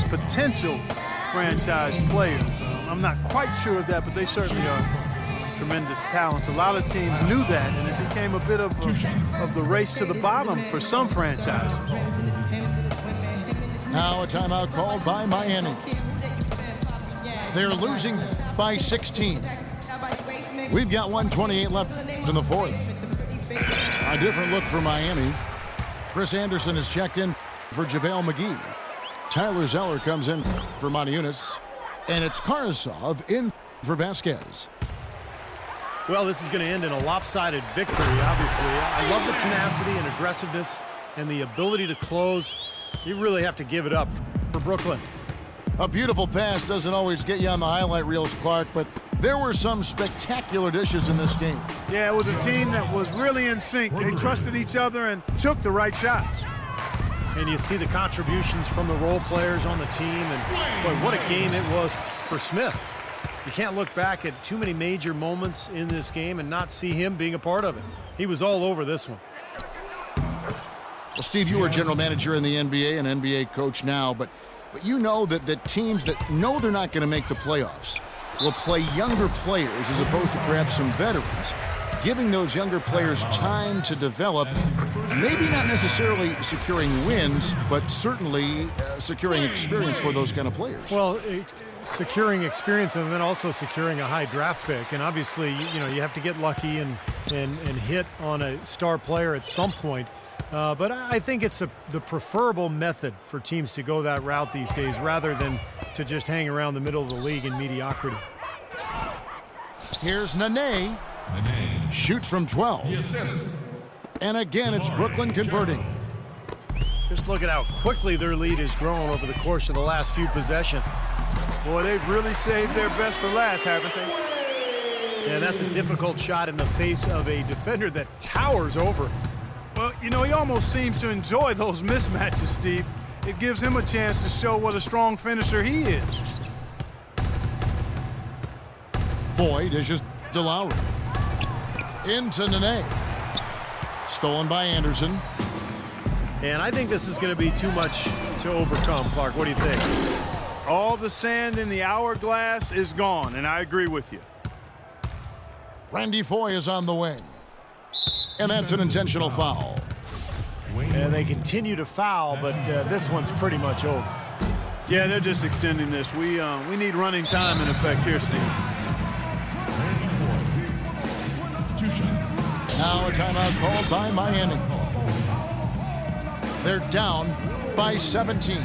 potential franchise players. I'm not quite sure of that, but they certainly are tremendous talents. A lot of teams knew that, and it became a bit of the race to the bottom for some franchises. Now a timeout called by Miami. They're losing by 16. We've got 1:28 left in the fourth. A different look for Miami. Chris Anderson has checked in for JaVale McGee. Tyler Zeller comes in for Motiejunas. And it's Karsov in for Vasquez. Well, this is going to end in a lopsided victory, obviously. I love the tenacity and aggressiveness and the ability to close. You really have to give it up for Brooklyn. A beautiful pass doesn't always get you on the highlight reels, Clark, but there were some spectacular dishes in this game. Yeah, it was a team that was really in sync. They trusted each other and took the right shots. And you see the contributions from the role players on the team, and boy, what a game it was for Smith. You can't look back at too many major moments in this game and not see him being a part of it. He was all over this one. Well, Steve, you were general manager in the NBA and NBA coach now, but you know that teams that know they're not going to make the playoffs will play younger players as opposed to perhaps some veterans, giving those younger players time to develop, maybe not necessarily securing wins, but certainly securing experience for those kind of players. Well, securing experience and then also securing a high draft pick. And obviously, you know, you have to get lucky and hit on a star player at some point. But I think it's the preferable method for teams to go that route these days rather than to just hang around the middle of the league in mediocrity. Here's Nene. Shoots from 12. And again, it's Brooklyn converting. Just look at how quickly their lead has grown over the course of the last few possessions. Boy, they've really saved their best for last, haven't they? Yeah, that's a difficult shot in the face of a defender that towers over. Well, you know, he almost seems to enjoy those mismatches, Steve. It gives him a chance to show what a strong finisher he is. Boyd is just to Lowry. Into Nene. Stolen by Anderson. And I think this is going to be too much to overcome, Clark. What do you think? All the sand in the hourglass is gone, and I agree with you. Randy Foye is on the wing. And that's an intentional foul. And they continue to foul, but this one's pretty much over. Yeah, they're just extending this. We need running time in effect here, Steve. Now a timeout called by Miami. They're down by 17.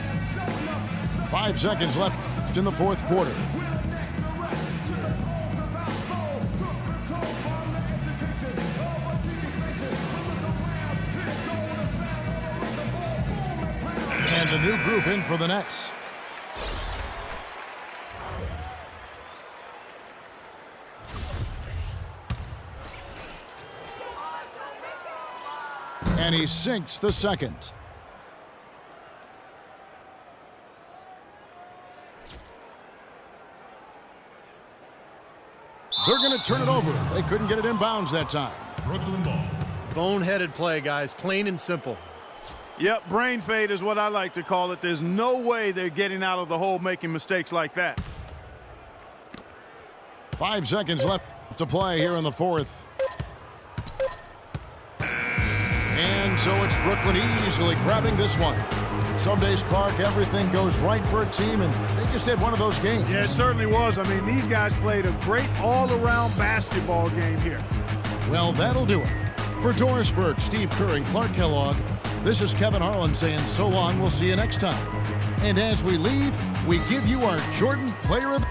5 seconds left in the fourth quarter. And a new group in for the Nets. And he sinks the second. They're going to turn it over. They couldn't get it in bounds that time. Brooklyn ball. Boneheaded play, guys. Plain and simple. Yep, brain fade is what I like to call it. There's no way they're getting out of the hole making mistakes like that. 5 seconds left to play here in the fourth. And so it's Brooklyn easily grabbing this one. Some days, Clark, everything goes right for a team, and they just had one of those games. Yeah, it certainly was. I mean, these guys played a great all-around basketball game here. Well, that'll do it. For Doris Burke, Steve Kerr, and Clark Kellogg, this is Kevin Harlan saying so long. We'll see you next time. And as we leave, we give you our Jordan Player of the